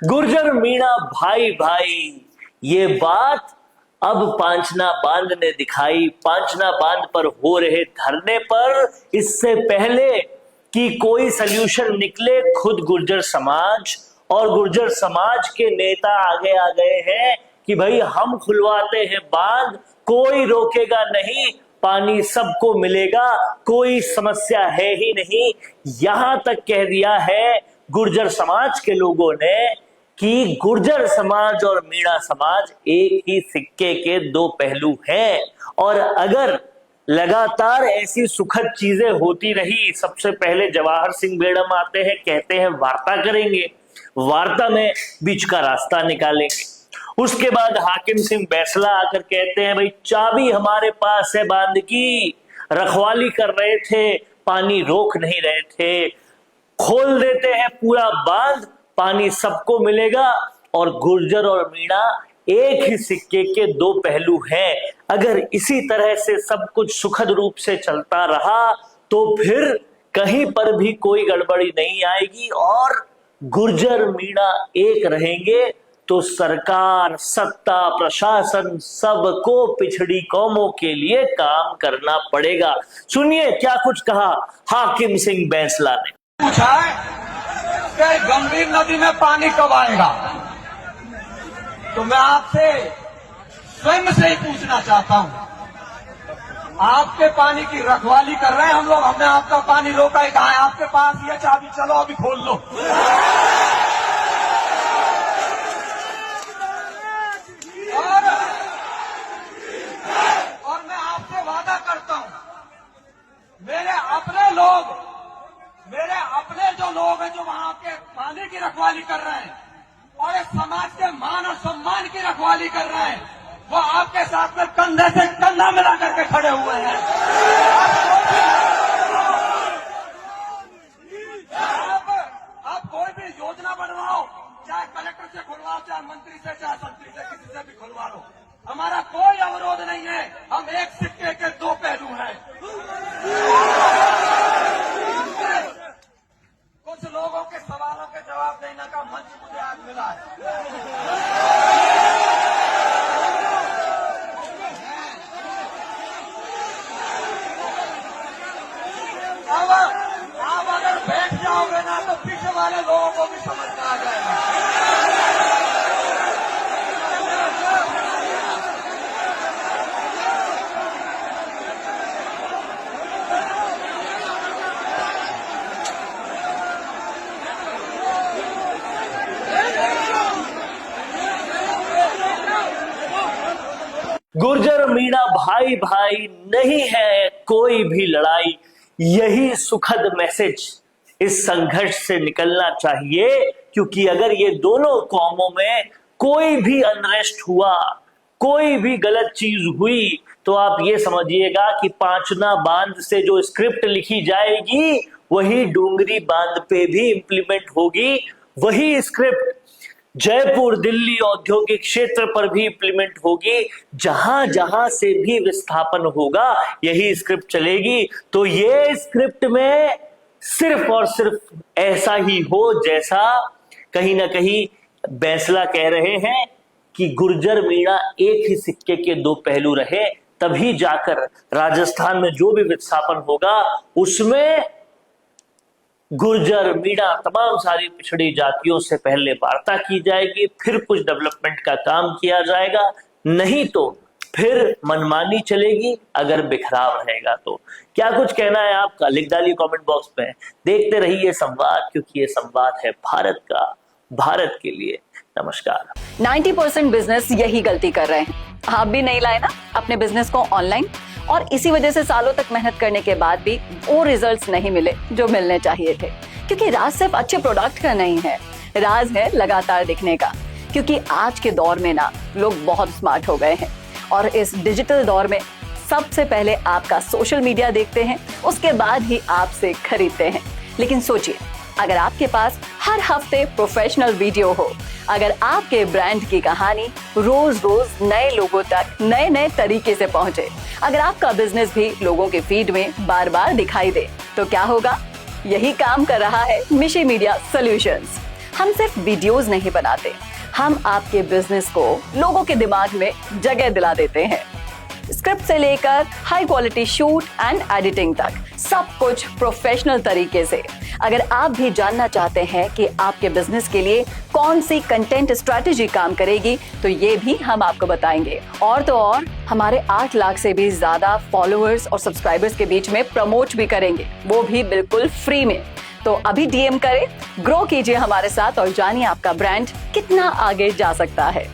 गुर्जर मीणा भाई भाई, ये बात अब पांचना बांध ने दिखाई। पांचना बांध पर हो रहे धरने पर इससे पहले कि कोई सल्यूशन निकले, खुद गुर्जर समाज और गुर्जर समाज के नेता आगे आ गए हैं कि भाई हम खुलवाते हैं बांध, कोई रोकेगा नहीं, पानी सबको मिलेगा, कोई समस्या है ही नहीं। यहां तक कह दिया है गुर्जर समाज के लोगों ने कि गुर्जर समाज और मीणा समाज एक ही सिक्के के दो पहलू हैं, और अगर लगातार ऐसी सुखद चीजें होती रही, सबसे पहले जवाहर सिंह बेगम आते हैं, कहते हैं वार्ता करेंगे, वार्ता में बीच का रास्ता निकालेंगे। उसके बाद हाकिम सिंह बैसला आकर कहते हैं भाई चाबी हमारे पास है बांध की, रखवाली कर रहे थे, पानी रोक नहीं रहे थे, खोल देते हैं पूरा बांध, पानी सबको मिलेगा। और गुर्जर और मीणा एक ही सिक्के के दो पहलू हैं। अगर इसी तरह से सब कुछ सुखद रूप से चलता रहा तो फिर कहीं पर भी कोई गड़बड़ी नहीं आएगी और गुर्जर मीणा एक रहेंगे तो सरकार, सत्ता, प्रशासन सबको पिछड़ी कौमों के लिए काम करना पड़ेगा। सुनिए क्या कुछ कहा हाकिम सिंह बैसला ने। पूछा है कि गंभीर नदी में पानी कब आएगा, तो मैं आपसे स्वयं से ही पूछना चाहता हूं। आपके पानी की रखवाली कर रहे हैं हम लोग, हमने आपका पानी रोका ही कहा है। आपके पास ये चाबी, चलो अभी खोल लो। और मैं आपसे वादा करता हूं, मेरे अपने जो लोग हैं जो वहां के पानी की रखवाली कर रहे हैं और इस समाज के मान और सम्मान की रखवाली कर रहे हैं, वो आपके साथ में कंधे से कंधा मिला करके खड़े हुए हैं। आप कोई भी योजना बनवाओ, चाहे कलेक्टर से खुलवाओ, चाहे मंत्री से, चाहे संतरी से, किसी से भी खुलवा लो, हमारा कोई अवरोध नहीं है। हम एक सिक्के के दो पहलू हैं। कुछ लोगों के सवालों के जवाब देने का मंच मुझे आज मिला है। अब अगर बैठ जाओगे ना तो पीछे वाले लोगों को भी समझ में आ जाएगा। गुर्जर मीणा भाई भाई, नहीं है कोई भी लड़ाई, यही सुखद मैसेज इस संघर्ष से निकलना चाहिए। क्योंकि अगर ये दोनों कौमों में कोई भी अनरेस्ट हुआ, कोई भी गलत चीज हुई, तो आप ये समझिएगा कि पांचना बांध से जो स्क्रिप्ट लिखी जाएगी वही डोंगरी बांध पे भी इंप्लीमेंट होगी। वही स्क्रिप्ट जयपुर, दिल्ली औद्योगिक क्षेत्र पर भी इंप्लीमेंट होगी। जहां जहां से भी विस्थापन होगा यही स्क्रिप्ट चलेगी। तो ये स्क्रिप्ट में सिर्फ और सिर्फ ऐसा ही हो जैसा कहीं ना कहीं बैसला कह रहे हैं कि गुर्जर मीणा एक ही सिक्के के दो पहलू रहे, तभी जाकर राजस्थान में जो भी विस्थापन होगा उसमें गुर्जर, मीणा, तमाम सारी पिछड़ी जातियों से पहले वार्ता की जाएगी, फिर कुछ डेवलपमेंट का काम किया जाएगा, नहीं तो फिर मनमानी चलेगी अगर बिखराव रहेगा तो। क्या कुछ कहना है आपका, लिख डालिए कमेंट बॉक्स में। देखते रहिए संवाद, क्योंकि ये संवाद है भारत का, भारत के लिए। नमस्कार। 90% बिजनेस यही गलती कर रहे हैं। आप भी नहीं लाए ना अपने बिजनेस को ऑनलाइन, और इसी वजह से सालों तक मेहनत करने के बाद भी वो रिजल्ट्स नहीं मिले जो मिलने चाहिए थे। क्योंकि राज सिर्फ अच्छे प्रोडक्ट का नहीं है, राज है लगातार दिखने का। क्योंकि आज के दौर में ना लोग बहुत स्मार्ट हो गए हैं और इस डिजिटल दौर में सबसे पहले आपका सोशल मीडिया देखते हैं, उसके बाद ही आपसे खरीदते हैं। लेकिन सोचिए, अगर आपके पास हर हफ्ते प्रोफेशनल वीडियो हो, अगर आपके ब्रांड की कहानी रोज रोज नए लोगों तक नए नए तरीके से पहुंचे, अगर आपका बिजनेस भी लोगों के फीड में बार बार दिखाई दे, तो क्या होगा? यही काम कर रहा है मिशी मीडिया सॉल्यूशंस। हम सिर्फ वीडियोस नहीं बनाते, हम आपके बिजनेस को लोगों के दिमाग में जगह दिला देते हैं। स्क्रिप्ट से लेकर high quality shoot and editing तक सब कुछ प्रोफेशनल तरीके से। अगर आप भी जानना चाहते हैं कि आपके बिजनेस के लिए कौन सी कंटेंट स्ट्रैटेजी काम करेगी, तो ये भी हम आपको बताएंगे। और तो और हमारे 8 लाख से भी ज्यादा फॉलोअर्स और सब्सक्राइबर्स के बीच में प्रमोट भी करेंगे, वो भी बिल्कुल फ्री में। तो अभी डीएम करें, ग्रो कीजिए हमारे साथ और जानिए आपका ब्रांड कितना आगे जा सकता है।